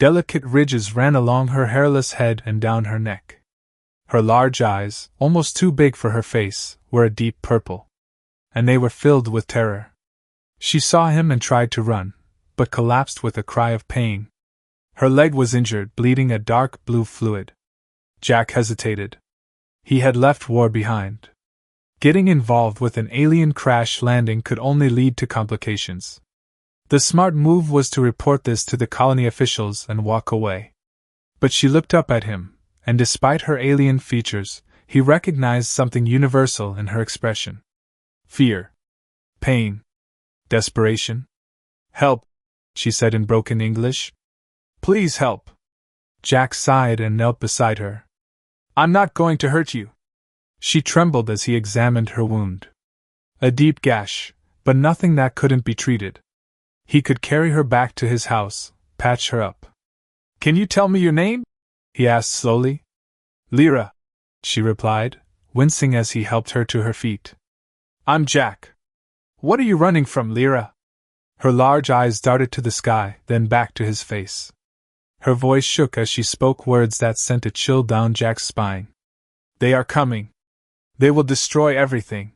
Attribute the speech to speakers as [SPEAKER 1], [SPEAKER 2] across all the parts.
[SPEAKER 1] Delicate ridges ran along her hairless head and down her neck. Her large eyes, almost too big for her face, were a deep purple. And they were filled with terror. She saw him and tried to run, but collapsed with a cry of pain. Her leg was injured, bleeding a dark blue fluid. Jack hesitated. He had left war behind. Getting involved with an alien crash landing could only lead to complications. The smart move was to report this to the colony officials and walk away. But she looked up at him, and despite her alien features, he recognized something universal in her expression. Fear. Pain. Desperation. "Help," she said in broken English. "Please help." Jack sighed and knelt beside her. "I'm not going to hurt you." She trembled as he examined her wound. A deep gash, but nothing that couldn't be treated. He could carry her back to his house, patch her up. "Can you tell me your name?" he asked slowly. "Lyra," she replied, wincing as he helped her to her feet. "I'm Jack." "What are you running from, Lyra?" Her large eyes darted to the sky, then back to his face. Her voice shook as she spoke words that sent a chill down Jack's spine. "They are coming. They will destroy everything."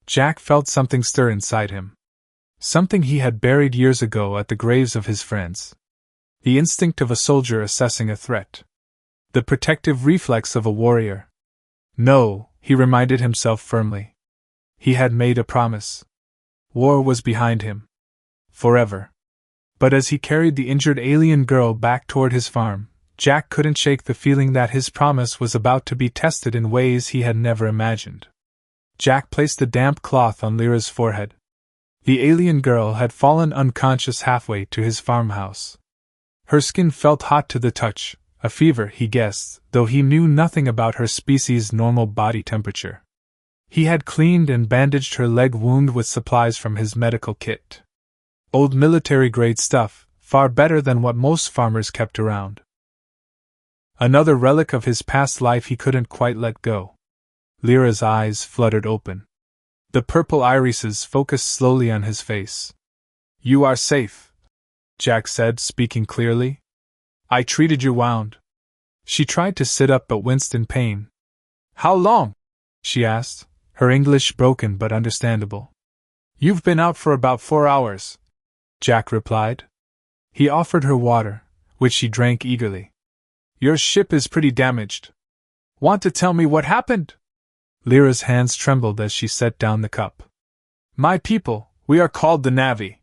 [SPEAKER 1] Jack felt something stir inside him. Something he had buried years ago at the graves of his friends. The instinct of a soldier assessing a threat. The protective reflex of a warrior. No, he reminded himself firmly. He had made a promise. War was behind him. Forever. But as he carried the injured alien girl back toward his farm, Jack couldn't shake the feeling that his promise was about to be tested in ways he had never imagined. Jack placed the damp cloth on Lyra's forehead. The alien girl had fallen unconscious halfway to his farmhouse. Her skin felt hot to the touch, a fever, he guessed, though he knew nothing about her species' normal body temperature. He had cleaned and bandaged her leg wound with supplies from his medical kit. Old military-grade stuff, far better than what most farmers kept around. Another relic of his past life he couldn't quite let go. Lyra's eyes fluttered open. The purple irises focused slowly on his face. "You are safe," Jack said, speaking clearly. "I treated your wound." She tried to sit up but winced in pain. "How long?" she asked, her English broken but understandable. "You've been out for about 4 hours," Jack replied. He offered her water, which she drank eagerly. "Your ship is pretty damaged. Want to tell me what happened?" Lyra's hands trembled as she set down the cup. "My people, we are called the Navi.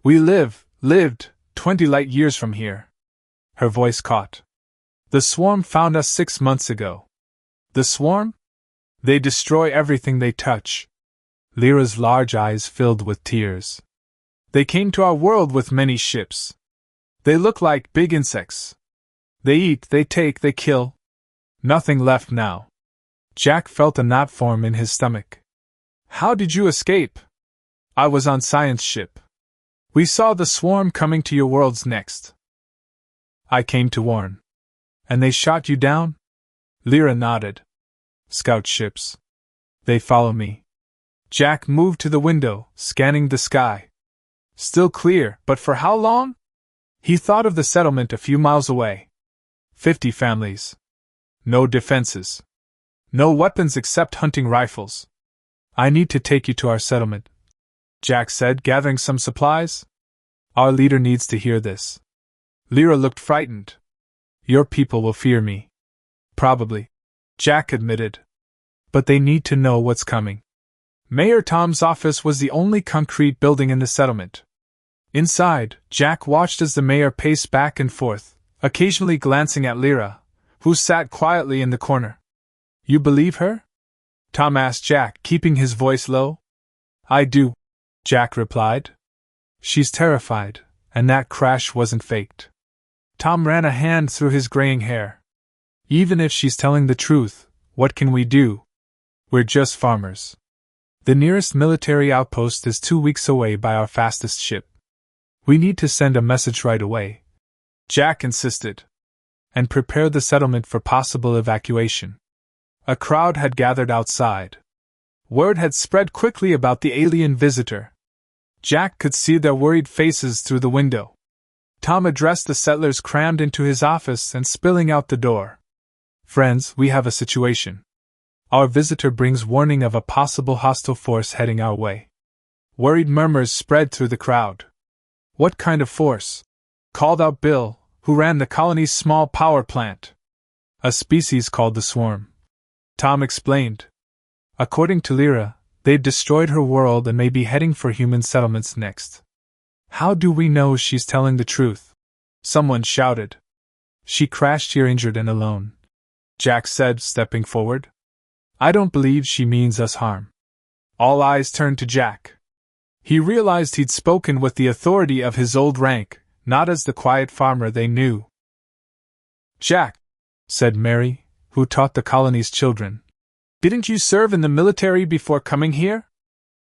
[SPEAKER 1] We lived, 20 light years from here." Her voice caught. "The swarm found us 6 months ago." "The swarm?" "They destroy everything they touch." Lyra's large eyes filled with tears. "They came to our world with many ships. They look like big insects. They eat, they take, they kill. Nothing left now." Jack felt a knot form in his stomach. "How did you escape?" "I was on science ship. We saw the swarm coming to your worlds next. I came to warn." "And they shot you down?" Lyra nodded. "Scout ships. They follow me." Jack moved to the window, scanning the sky. Still clear, but for how long? He thought of the settlement a few miles away. 50 families. No defenses. No weapons except hunting rifles. "I need to take you to our settlement," Jack said, gathering some supplies. "Our leader needs to hear this." Lyra looked frightened. "Your people will fear me." "Probably," Jack admitted. "But they need to know what's coming." Mayor Tom's office was the only concrete building in the settlement. Inside, Jack watched as the mayor paced back and forth, occasionally glancing at Lyra, who sat quietly in the corner. "You believe her?" Tom asked Jack, keeping his voice low. "I do," Jack replied. "She's terrified, and that crash wasn't faked." Tom ran a hand through his graying hair. "Even if she's telling the truth, what can we do? We're just farmers. The nearest military outpost is 2 weeks away by our fastest ship. We need to send a message right away," Jack insisted, "and prepare the settlement for possible evacuation." A crowd had gathered outside. Word had spread quickly about the alien visitor. Jack could see their worried faces through the window. Tom addressed the settlers crammed into his office and spilling out the door. Friends, we have a situation. Our visitor brings warning of a possible hostile force heading our way. Worried murmurs spread through the crowd. What kind of force? Called out Bill, who ran the colony's small power plant. A species called the Swarm. Tom explained. According to Lyra, they've destroyed her world and may be heading for human settlements next. How do we know she's telling the truth? Someone shouted. She crashed here injured and alone, Jack said, stepping forward. I don't believe she means us harm. All eyes turned to Jack. He realized he'd spoken with the authority of his old rank, not as the quiet farmer they knew. Jack, said Mary, who taught the colony's children, didn't you serve in the military before coming here?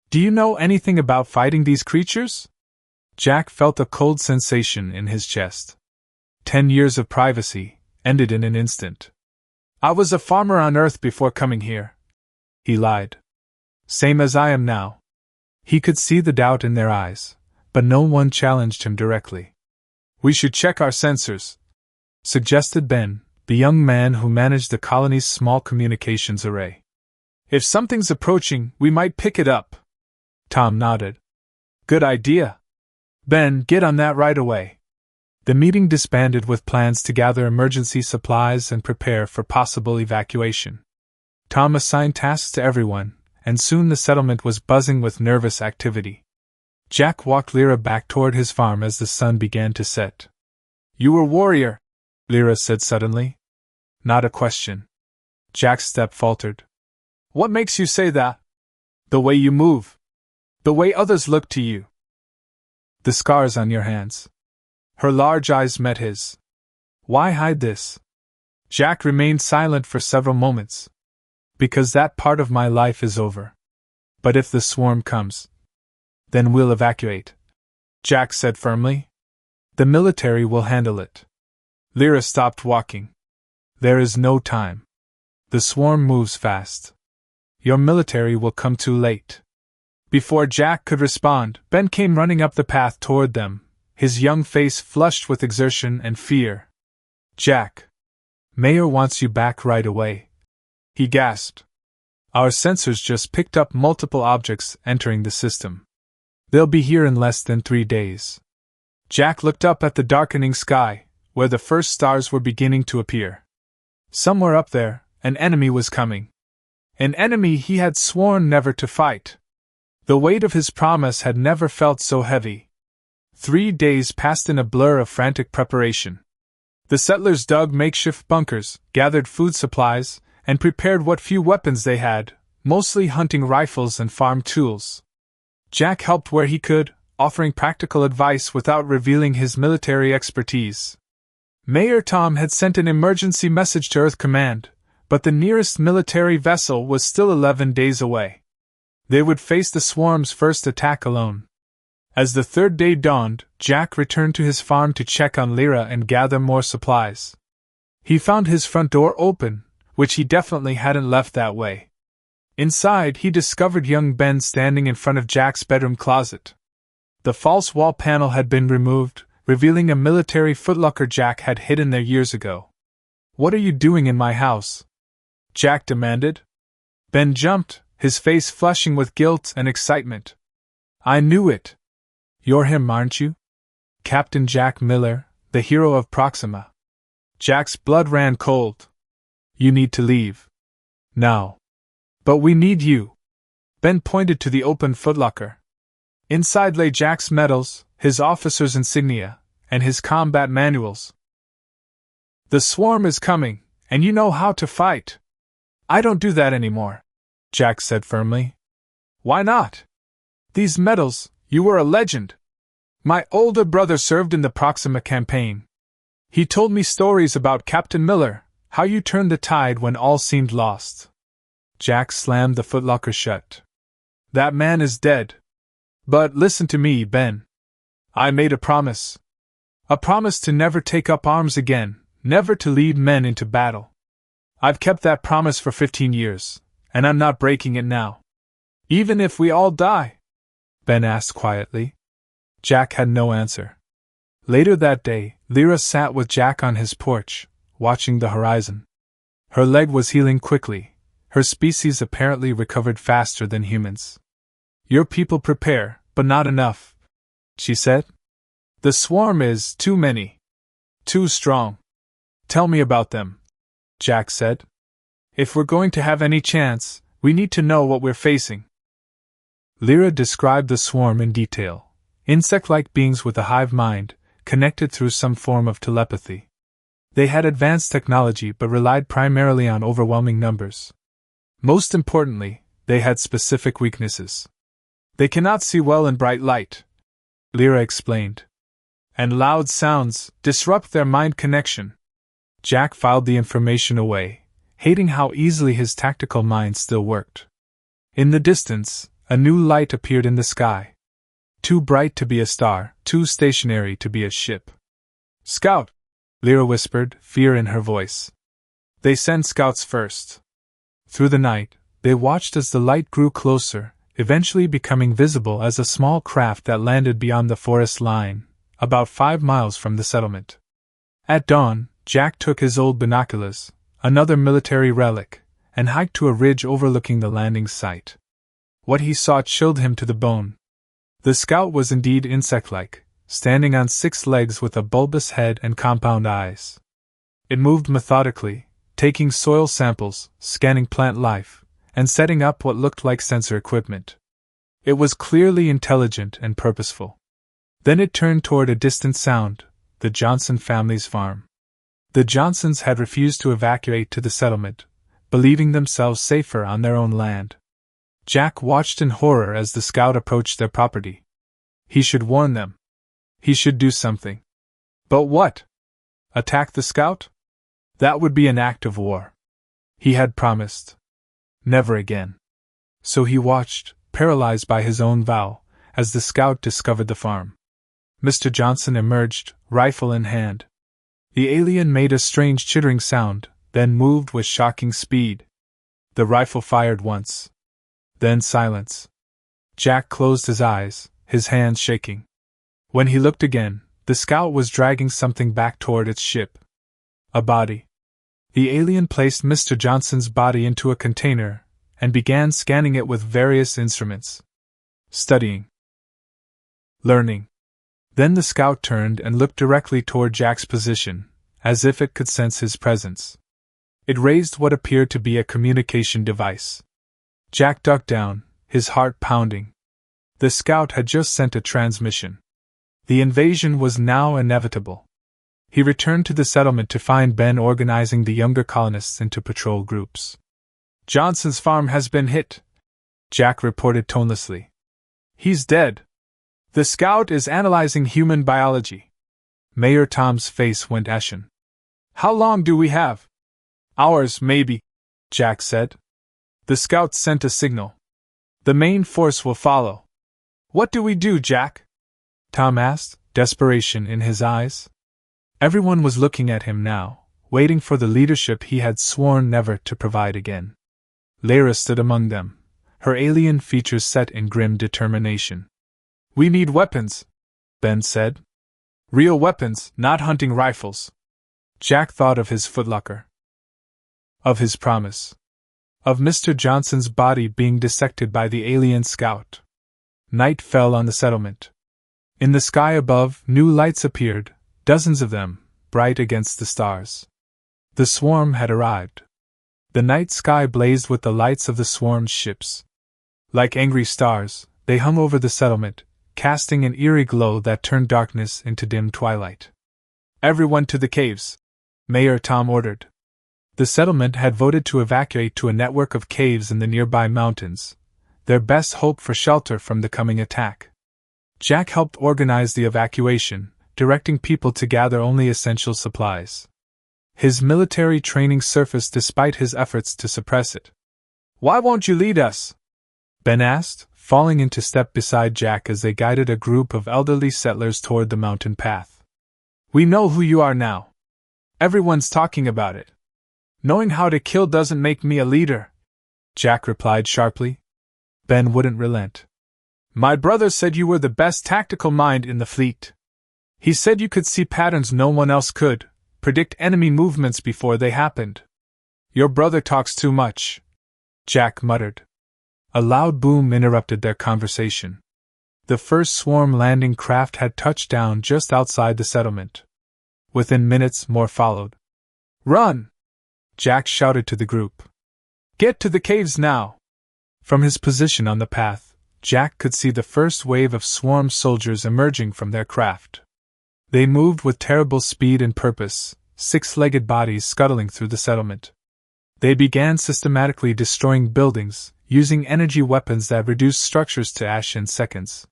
[SPEAKER 1] Do you know anything about fighting these creatures? Jack felt a cold sensation in his chest. 10 years of privacy ended in an instant. I was a farmer on Earth before coming here. He lied. Same as I am now. He could see the doubt in their eyes, but no one challenged him directly. We should check our sensors, suggested Ben, the young man who managed the colony's small communications array. If something's approaching, we might pick it up. Tom nodded. Good idea. Ben, get on that right away. The meeting disbanded with plans to gather emergency supplies and prepare for possible evacuation. Tom assigned tasks to everyone, and soon the settlement was buzzing with nervous activity. Jack walked Lyra back toward his farm as the sun began to set. You were warrior, Lyra said suddenly. Not a question. Jack's step faltered. What makes you say that? The way you move. The way others look to you. The scars on your hands. Her large eyes met his. Why hide this? Jack remained silent for several moments. Because that part of my life is over. But if the swarm comes, then we'll evacuate, Jack said firmly. The military will handle it. Lyra stopped walking. There is no time. The swarm moves fast. Your military will come too late. Before Jack could respond, Ben came running up the path toward them, his young face flushed with exertion and fear. Jack. Mayor wants you back right away. He gasped. Our sensors just picked up multiple objects entering the system. They'll be here in less than 3 days. Jack looked up at the darkening sky, where the first stars were beginning to appear. Somewhere up there, an enemy was coming. An enemy he had sworn never to fight. The weight of his promise had never felt so heavy. 3 days passed in a blur of frantic preparation. The settlers dug makeshift bunkers, gathered food supplies, and prepared what few weapons they had, mostly hunting rifles and farm tools. Jack helped where he could, offering practical advice without revealing his military expertise. Mayor Tom had sent an emergency message to Earth Command, but the nearest military vessel was still 11 days away. They would face the swarm's first attack alone. As the third day dawned, Jack returned to his farm to check on Lyra and gather more supplies. He found his front door open, which he definitely hadn't left that way. Inside, he discovered young Ben standing in front of Jack's bedroom closet. The false wall panel had been removed, revealing a military footlocker Jack had hidden there years ago. What are you doing in my house? Jack demanded. Ben jumped, his face flushing with guilt and excitement. I knew it. You're him, aren't you? Captain Jack Miller, the hero of Proxima. Jack's blood ran cold. You need to leave. Now. But we need you. Ben pointed to the open footlocker. Inside lay Jack's medals, his officer's insignia, and his combat manuals. The swarm is coming, and you know how to fight. I don't do that anymore, Jack said firmly. Why not? These medals, you were a legend. My older brother served in the Proxima campaign. He told me stories about Captain Miller, how you turned the tide when all seemed lost. Jack slammed the footlocker shut. That man is dead. But listen to me, Ben. I made a promise. A promise to never take up arms again, never to lead men into battle. I've kept that promise for 15 years, and I'm not breaking it now. Even if we all die? Ben asked quietly. Jack had no answer. Later that day, Lyra sat with Jack on his porch, watching the horizon. Her leg was healing quickly, her species apparently recovered faster than humans. "Your people prepare, but not enough," she said. "The swarm is too many. Too strong." "Tell me about them," Jack said. "If we're going to have any chance, we need to know what we're facing." Lyra described the swarm in detail. Insect-like beings with a hive mind, connected through some form of telepathy. They had advanced technology but relied primarily on overwhelming numbers. Most importantly, they had specific weaknesses. "They cannot see well in bright light," Lyra explained. "And loud sounds disrupt their mind connection." Jack filed the information away, hating how easily his tactical mind still worked. In the distance, a new light appeared in the sky. Too bright to be a star, too stationary to be a ship. "Scout!" Lyra whispered, fear in her voice. "They send scouts first." Through the night, they watched as the light grew closer, eventually becoming visible as a small craft that landed beyond the forest line, about 5 miles from the settlement. At dawn, Jack took his old binoculars, another military relic, and hiked to a ridge overlooking the landing site. What he saw chilled him to the bone. The scout was indeed insect-like, standing on 6 legs with a bulbous head and compound eyes. It moved methodically, taking soil samples, scanning plant life, and setting up what looked like sensor equipment. It was clearly intelligent and purposeful. Then it turned toward a distant sound, the Johnson family's farm. The Johnsons had refused to evacuate to the settlement, believing themselves safer on their own land. Jack watched in horror as the scout approached their property. He should warn them. He should do something. But what? Attack the scout? That would be an act of war. He had promised. Never again. So he watched, paralyzed by his own vow, as the scout discovered the farm. Mr. Johnson emerged, rifle in hand. The alien made a strange chittering sound, then moved with shocking speed. The rifle fired once. Then silence. Jack closed his eyes, his hands shaking. When he looked again, the scout was dragging something back toward its ship. A body. The alien placed Mr. Johnson's body into a container, and began scanning it with various instruments. Studying. Learning. Then the scout turned and looked directly toward Jack's position, as if it could sense his presence. It raised what appeared to be a communication device. Jack ducked down, his heart pounding. The scout had just sent a transmission. The invasion was now inevitable. He returned to the settlement to find Ben organizing the younger colonists into patrol groups. "Johnson's farm has been hit," Jack reported tonelessly. "He's dead. The scout is analyzing human biology." Mayor Tom's face went ashen. "How long do we have?" "Hours, maybe," Jack said. "The scout sent a signal. The main force will follow." "What do we do, Jack?" Tom asked, desperation in his eyes. Everyone was looking at him now, waiting for the leadership he had sworn never to provide again. Lyra stood among them, her alien features set in grim determination. "We need weapons," Ben said. "Real weapons, not hunting rifles." Jack thought of his footlocker. Of his promise. Of Mr. Johnson's body being dissected by the alien scout. Night fell on the settlement. In the sky above, new lights appeared, dozens of them, bright against the stars. The swarm had arrived. The night sky blazed with the lights of the swarm's ships. Like angry stars, they hung over the settlement, casting an eerie glow that turned darkness into dim twilight. "Everyone to the caves," Mayor Tom ordered. The settlement had voted to evacuate to a network of caves in the nearby mountains, their best hope for shelter from the coming attack. Jack helped organize the evacuation, directing people to gather only essential supplies. His military training surfaced despite his efforts to suppress it. "Why won't you lead us?" Ben asked, falling into step beside Jack as they guided a group of elderly settlers toward the mountain path. "We know who you are now. Everyone's talking about it. Knowing how to kill doesn't make me a leader," Jack replied sharply. Ben wouldn't relent. "My brother said you were the best tactical mind in the fleet." He said you could see patterns no one else could, predict enemy movements before they happened. Your brother talks too much, Jack muttered. A loud boom interrupted their conversation. The first swarm landing craft had touched down just outside the settlement. Within minutes, more followed. Run! Jack shouted to the group. Get to the caves now! From his position on the path, Jack could see the first wave of swarm soldiers emerging from their craft. They moved with terrible speed and purpose, six-legged bodies scuttling through the settlement. They began systematically destroying buildings, using energy weapons that reduced structures to ash in seconds.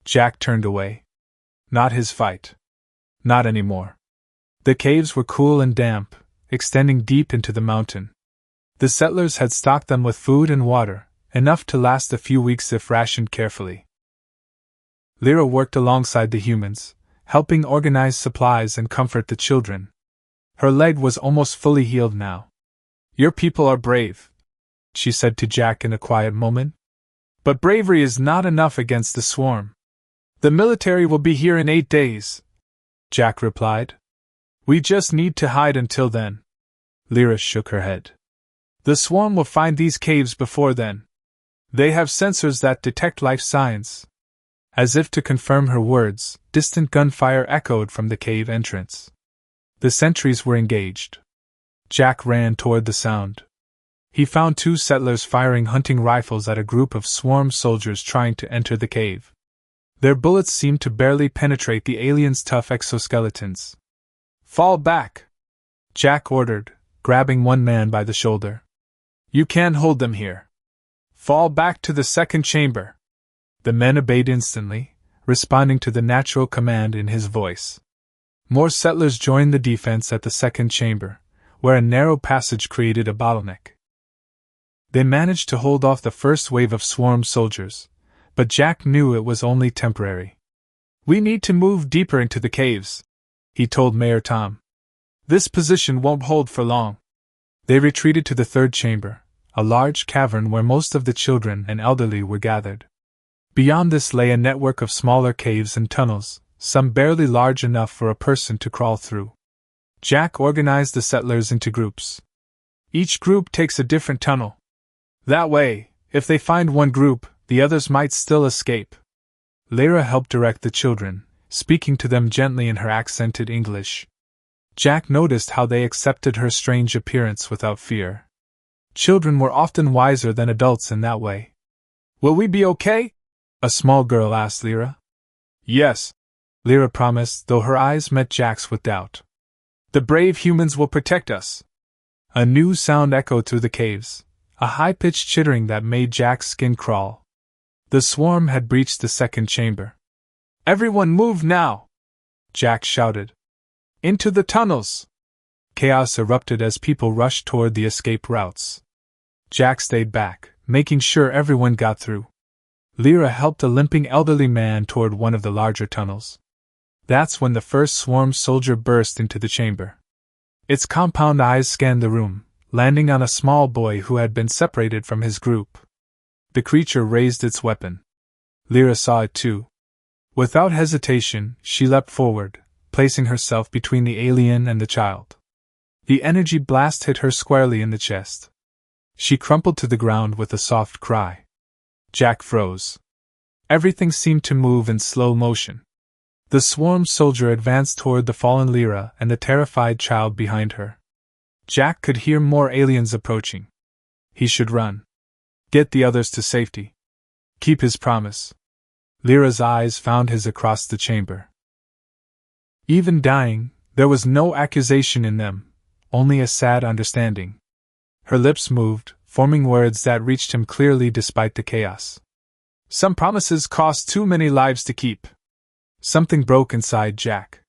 [SPEAKER 1] Jack turned away. Not his fight. Not anymore. The caves were cool and damp, extending deep into the mountain. The settlers had stocked them with food and water, enough to last a few weeks if rationed carefully. Lyra worked alongside the humans, helping organize supplies and comfort the children. Her leg was almost fully healed now. Your people are brave, she said to Jack in a quiet moment. But bravery is not enough against the swarm. The military will be here in 8 days, Jack replied. We just need to hide until then. Lyra shook her head. The swarm will find these caves before then. They have sensors that detect life signs. As if to confirm her words, distant gunfire echoed from the cave entrance. The sentries were engaged. Jack ran toward the sound. He found 2 settlers firing hunting rifles at a group of swarm soldiers trying to enter the cave. Their bullets seemed to barely penetrate the aliens' tough exoskeletons. Fall back! Jack ordered, grabbing one man by the shoulder. You can't hold them here. Fall back to the second chamber. The men obeyed instantly, responding to the natural command in his voice. More settlers joined the defense at the second chamber, where a narrow passage created a bottleneck. They managed to hold off the first wave of swarm soldiers, but Jack knew it was only temporary. We need to move deeper into the caves, he told Mayor Tom. This position won't hold for long. They retreated to the third chamber, a large cavern where most of the children and elderly were gathered. Beyond this lay a network of smaller caves and tunnels, some barely large enough for a person to crawl through. Jack organized the settlers into groups. Each group takes a different tunnel. That way, if they find one group, the others might still escape. Lyra helped direct the children, speaking to them gently in her accented English. Jack noticed how they accepted her strange appearance without fear. Children were often wiser than adults in that way. Will we be okay? A small girl asked Lyra. Yes, Lyra promised, though her eyes met Jack's with doubt. The brave humans will protect us. A new sound echoed through the caves, a high-pitched chittering that made Jack's skin crawl. The swarm had breached the second chamber. Everyone move now! Jack shouted. Into the tunnels! Chaos erupted as people rushed toward the escape routes. Jack stayed back, making sure everyone got through. Lyra helped a limping elderly man toward one of the larger tunnels. That's when the first swarm soldier burst into the chamber. Its compound eyes scanned the room, landing on a small boy who had been separated from his group. The creature raised its weapon. Lyra saw it too. Without hesitation, she leapt forward, placing herself between the alien and the child. The energy blast hit her squarely in the chest. She crumpled to the ground with a soft cry. Jack froze. Everything seemed to move in slow motion. The swarm soldier advanced toward the fallen Lyra and the terrified child behind her. Jack could hear more aliens approaching. He should run. Get the others to safety. Keep his promise. Lyra's eyes found his across the chamber. Even dying, there was no accusation in them, only a sad understanding. Her lips moved, forming words that reached him clearly despite the chaos. Some promises cost too many lives to keep. Something broke inside Jack.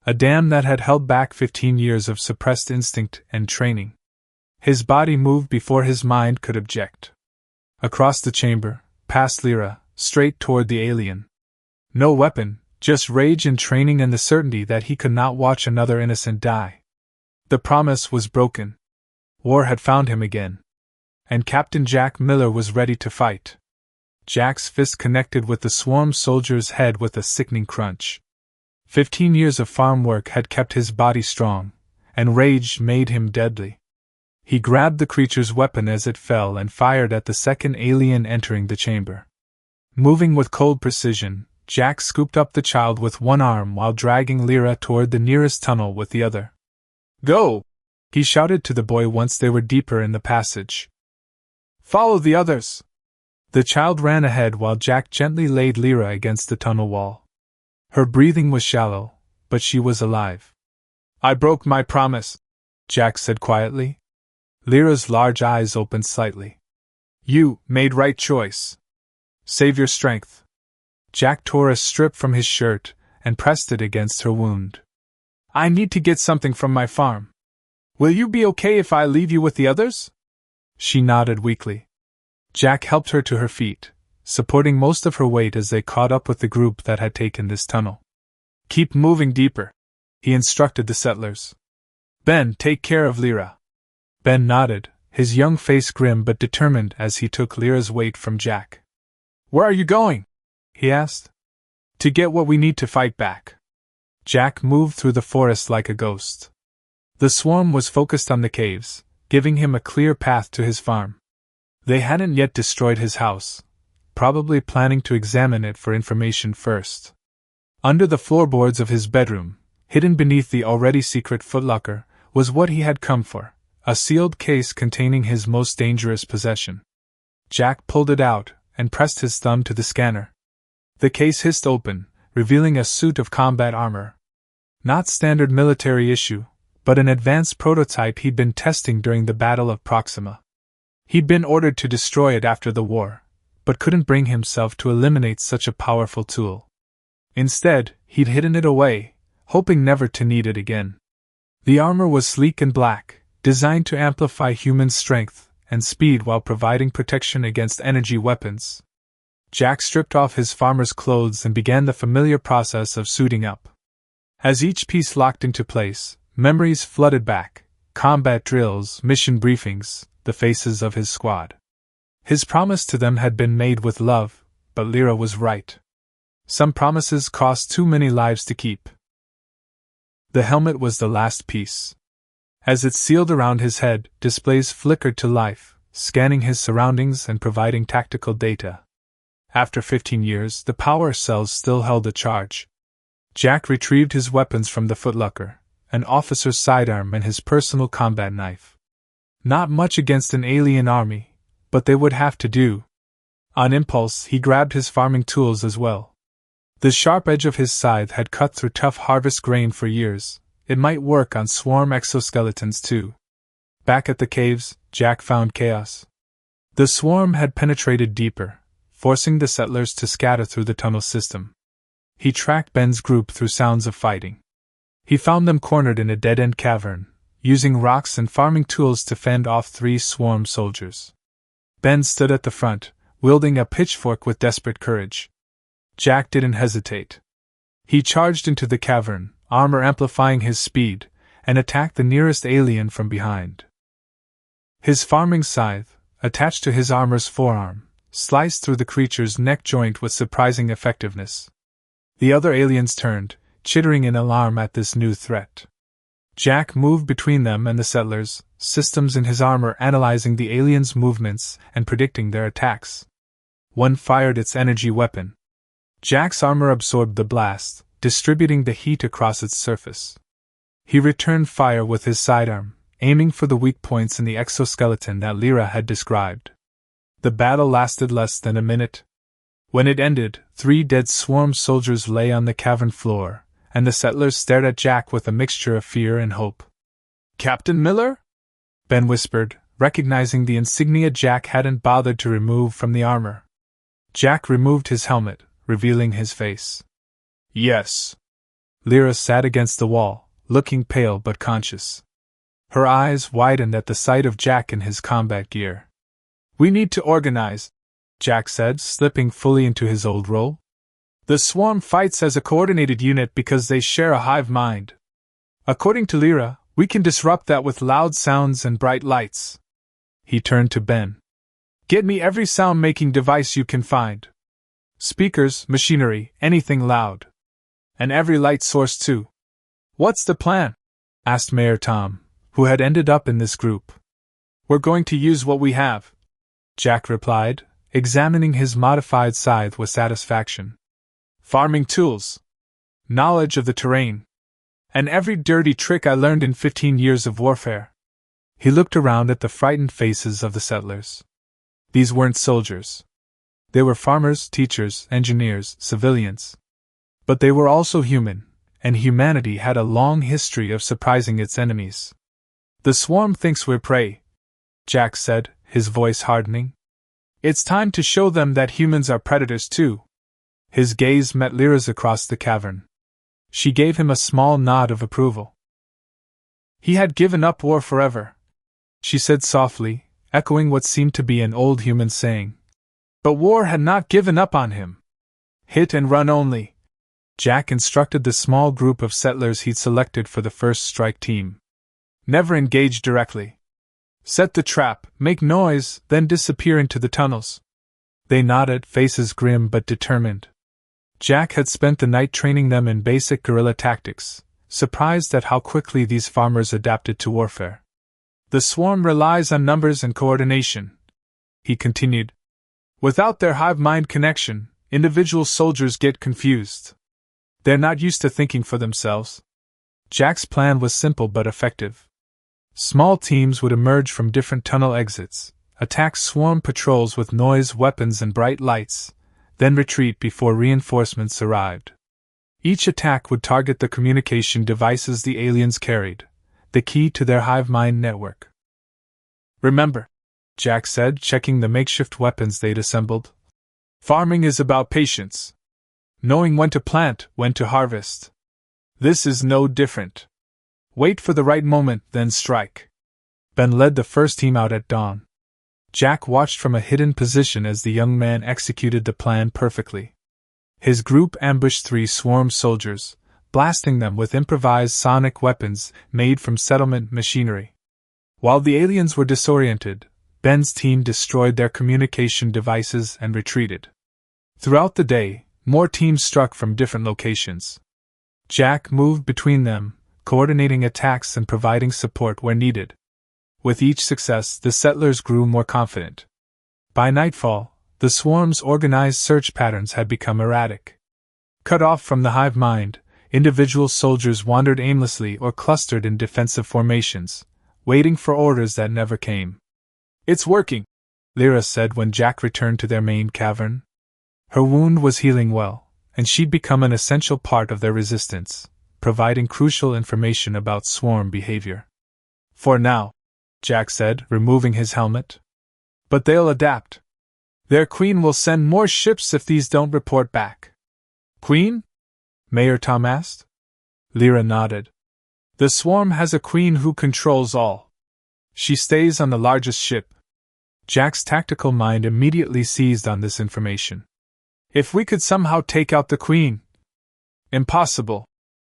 [SPEAKER 1] A dam that had held back 15 years of suppressed instinct and training. His body moved before his mind could object. Across the chamber, past Lyra, straight toward the alien. No weapon, just rage and training and the certainty that he could not watch another innocent die. The promise was broken. War had found him again. And Captain Jack Miller was ready to fight. Jack's fist connected with the swarm soldier's head with a sickening crunch. 15 years of farm work had kept his body strong, and rage made him deadly. He grabbed the creature's weapon as it fell and fired at the second alien entering the chamber. Moving with cold precision, Jack scooped up the child with one arm while dragging Lyra toward the nearest tunnel with the other. "Go!" he shouted to the boy once they were deeper in the passage. "Follow the others!" The child ran ahead while Jack gently laid Lyra against the tunnel wall. Her breathing was shallow, but she was alive. "I broke my promise," Jack said quietly. Lyra's large eyes opened slightly. "You made right choice. Save your strength." Jack tore a strip from his shirt and pressed it against her wound. "I need to get something from my farm. Will you be okay if I leave you with the others?" She nodded weakly. Jack helped her to her feet, supporting most of her weight as they caught up with the group that had taken this tunnel. "Keep moving deeper," he instructed the settlers. "Ben, take care of Lyra." Ben nodded, his young face grim but determined as he took Lyra's weight from Jack. "Where are you going?" he asked. "To get what we need to fight back." Jack moved through the forest like a ghost. The swarm was focused on the caves, giving him a clear path to his farm. They hadn't yet destroyed his house, probably planning to examine it for information first. Under the floorboards of his bedroom, hidden beneath the already secret footlocker, was what he had come for, a sealed case containing his most dangerous possession. Jack pulled it out and pressed his thumb to the scanner. The case hissed open, revealing a suit of combat armor. Not standard military issue, but an advanced prototype he'd been testing during the Battle of Proxima. He'd been ordered to destroy it after the war, but couldn't bring himself to eliminate such a powerful tool. Instead, he'd hidden it away, hoping never to need it again. The armor was sleek and black, designed to amplify human strength and speed while providing protection against energy weapons. Jack stripped off his farmer's clothes and began the familiar process of suiting up. As each piece locked into place, memories flooded back: combat drills, mission briefings, the faces of his squad. His promise to them had been made with love, but Lyra was right. Some promises cost too many lives to keep. The helmet was the last piece. As it sealed around his head, displays flickered to life, scanning his surroundings and providing tactical data. After 15 years, the power cells still held a charge. Jack retrieved his weapons from the footlocker, an officer's sidearm and his personal combat knife. Not much against an alien army, but they would have to do. On impulse, he grabbed his farming tools as well. The sharp edge of his scythe had cut through tough harvest grain for years. It might work on swarm exoskeletons too. Back at the caves, Jack found chaos. The swarm had penetrated deeper, forcing the settlers to scatter through the tunnel system. He tracked Ben's group through sounds of fighting. He found them cornered in a dead-end cavern, using rocks and farming tools to fend off 3 swarm soldiers. Ben stood at the front, wielding a pitchfork with desperate courage. Jack didn't hesitate. He charged into the cavern, armor amplifying his speed, and attacked the nearest alien from behind. His farming scythe, attached to his armor's forearm, sliced through the creature's neck joint with surprising effectiveness. The other aliens turned, chittering in alarm at this new threat. Jack moved between them and the settlers, systems in his armor analyzing the aliens' movements and predicting their attacks. One fired its energy weapon. Jack's armor absorbed the blast, distributing the heat across its surface. He returned fire with his sidearm, aiming for the weak points in the exoskeleton that Lyra had described. The battle lasted less than a minute. When it ended, 3 dead swarm soldiers lay on the cavern floor, and the settlers stared at Jack with a mixture of fear and hope. "Captain Miller?" Ben whispered, recognizing the insignia Jack hadn't bothered to remove from the armor. Jack removed his helmet, revealing his face. "Yes." Lyra sat against the wall, looking pale but conscious. Her eyes widened at the sight of Jack in his combat gear. "We need to organize," Jack said, slipping fully into his old role. "The swarm fights as a coordinated unit because they share a hive mind. According to Lyra, we can disrupt that with loud sounds and bright lights." He turned to Ben. "Get me every sound-making device you can find. Speakers, machinery, anything loud. And every light source too. What's the plan? Asked Mayor Tom, who had ended up in this group. We're going to use what we have, Jack replied, examining his modified scythe with satisfaction. Farming tools, knowledge of the terrain, and every dirty trick I learned in 15 years of warfare. He looked around at the frightened faces of the settlers. These weren't soldiers. They were farmers, teachers, engineers, civilians. But they were also human, and humanity had a long history of surprising its enemies. The swarm thinks we're prey, Jack said, his voice hardening. It's time to show them that humans are predators too. His gaze met Lyra's across the cavern. She gave him a small nod of approval. He had given up war forever, she said softly, echoing what seemed to be an old human saying. But war had not given up on him. Hit and run only. Jack instructed the small group of settlers he'd selected for the first strike team. Never engage directly. Set the trap, make noise, then disappear into the tunnels. They nodded, faces grim but determined. Jack had spent the night training them in basic guerrilla tactics, surprised at how quickly these farmers adapted to warfare. The swarm relies on numbers and coordination, he continued. Without their hive-mind connection, individual soldiers get confused. They're not used to thinking for themselves. Jack's plan was simple but effective. Small teams would emerge from different tunnel exits, attack swarm patrols with noise weapons and bright lights, then retreat before reinforcements arrived. Each attack would target the communication devices the aliens carried, the key to their hive-mind network. Remember, Jack said, checking the makeshift weapons they'd assembled. Farming is about patience. Knowing when to plant, when to harvest. This is no different. Wait for the right moment, then strike. Ben led the first team out at dawn. Jack watched from a hidden position as the young man executed the plan perfectly. His group ambushed 3 swarm soldiers, blasting them with improvised sonic weapons made from settlement machinery. While the aliens were disoriented, Ben's team destroyed their communication devices and retreated. Throughout the day, more teams struck from different locations. Jack moved between them, coordinating attacks and providing support where needed. With each success, the settlers grew more confident. By nightfall, the swarm's organized search patterns had become erratic. Cut off from the hive mind, individual soldiers wandered aimlessly or clustered in defensive formations, waiting for orders that never came. It's working, Lyra said when Jack returned to their main cavern. Her wound was healing well, and she'd become an essential part of their resistance, providing crucial information about swarm behavior. For now, Jack said, removing his helmet. But they'll adapt. Their queen will send more ships if these don't report back. Queen? Mayor Tom asked. Lyra nodded. The swarm has a queen who controls all. She stays on the largest ship. Jack's tactical mind immediately seized on this information. If we could somehow take out the queen. Impossible,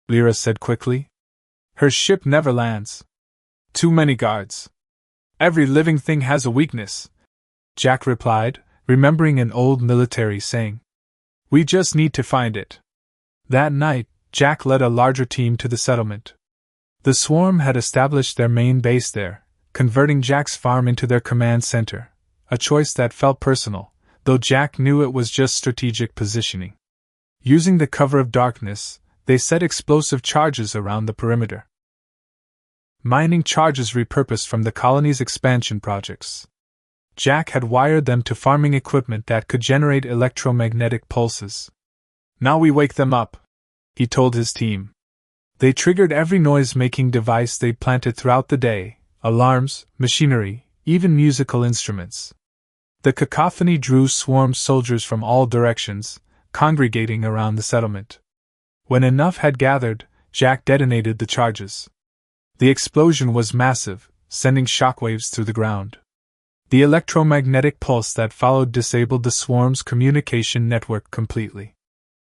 [SPEAKER 1] Lyra said quickly. Her ship never lands. Too many guards. Every living thing has a weakness, Jack replied, remembering an old military saying. We just need to find it. That night, Jack led a larger team to the settlement. The swarm had established their main base there, converting Jack's farm into their command center, a choice that felt personal, though Jack knew it was just strategic positioning. Using the cover of darkness, they set explosive charges around the perimeter. Mining charges repurposed from the colony's expansion projects. Jack had wired them to farming equipment that could generate electromagnetic pulses. Now we wake them up, he told his team. They triggered every noise-making device they planted throughout the day, alarms, machinery, even musical instruments. The cacophony drew swarm soldiers from all directions, congregating around the settlement. When enough had gathered, Jack detonated the charges. The explosion was massive, sending shockwaves through the ground. The electromagnetic pulse that followed disabled the swarm's communication network completely.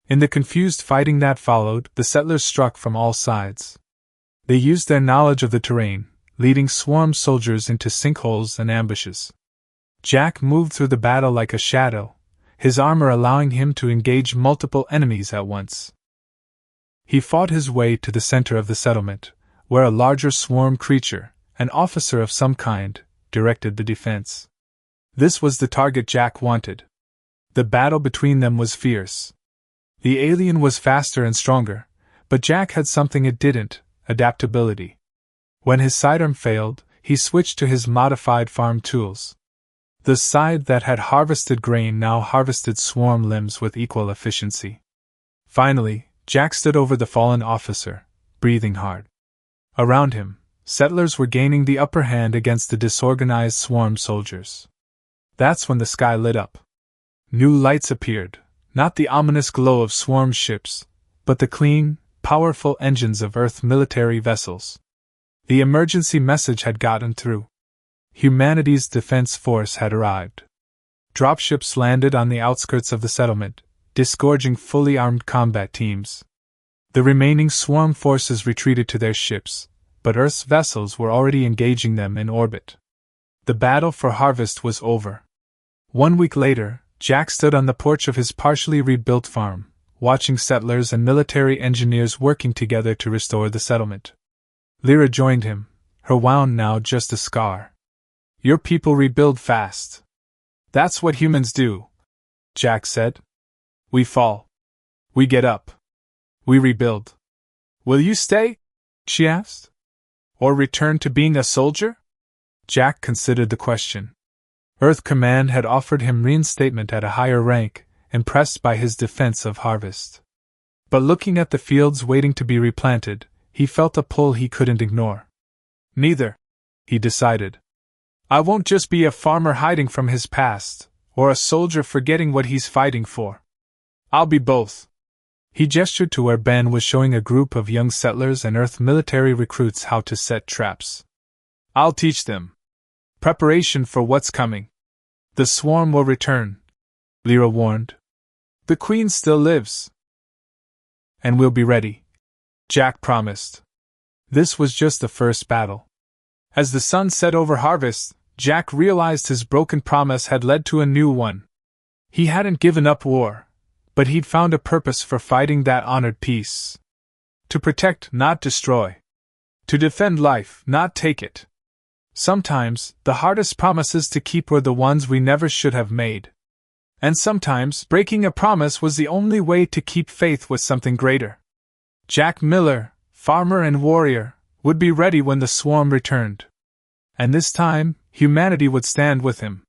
[SPEAKER 1] In the confused fighting that followed, the settlers struck from all sides. They used their knowledge of the terrain, leading swarm soldiers into sinkholes and ambushes. Jack moved through the battle like a shadow, his armor allowing him to engage multiple enemies at once. He fought his way to the center of the settlement, where a larger swarm creature, an officer of some kind, directed the defense. This was the target Jack wanted. The battle between them was fierce. The alien was faster and stronger, but Jack had something it didn't: adaptability. When his sidearm failed, he switched to his modified farm tools. The scythe that had harvested grain now harvested swarm limbs with equal efficiency. Finally, Jack stood over the fallen officer, breathing hard. Around him, settlers were gaining the upper hand against the disorganized swarm soldiers. That's when the sky lit up. New lights appeared, not the ominous glow of swarm ships, but the clean, powerful engines of Earth military vessels. The emergency message had gotten through. Humanity's defense force had arrived. Dropships landed on the outskirts of the settlement, disgorging fully armed combat teams. The remaining swarm forces retreated to their ships, but Earth's vessels were already engaging them in orbit. The battle for harvest was over. 1 week later, Jack stood on the porch of his partially rebuilt farm, watching settlers and military engineers working together to restore the settlement. Lyra joined him, her wound now just a scar. "Your people rebuild fast." "That's what humans do," Jack said. "We fall. We get up. We rebuild." "Will you stay?" she asked. "Or return to being a soldier?" Jack considered the question. Earth Command had offered him reinstatement at a higher rank, impressed by his defense of harvest. But looking at the fields waiting to be replanted, he felt a pull he couldn't ignore. "Neither," he decided. "I won't just be a farmer hiding from his past, or a soldier forgetting what he's fighting for. I'll be both." He gestured to where Ben was showing a group of young settlers and Earth military recruits how to set traps. "I'll teach them. Preparation for what's coming. The swarm will return," Lyra warned. "The Queen still lives. And we'll be ready," Jack promised. This was just the first battle. As the sun set over harvest, Jack realized his broken promise had led to a new one. He hadn't given up war, but he'd found a purpose for fighting that honored peace. To protect, not destroy. To defend life, not take it. Sometimes, the hardest promises to keep were the ones we never should have made. And sometimes, breaking a promise was the only way to keep faith with something greater. Jack Miller, farmer and warrior, would be ready when the swarm returned. And this time, humanity would stand with him.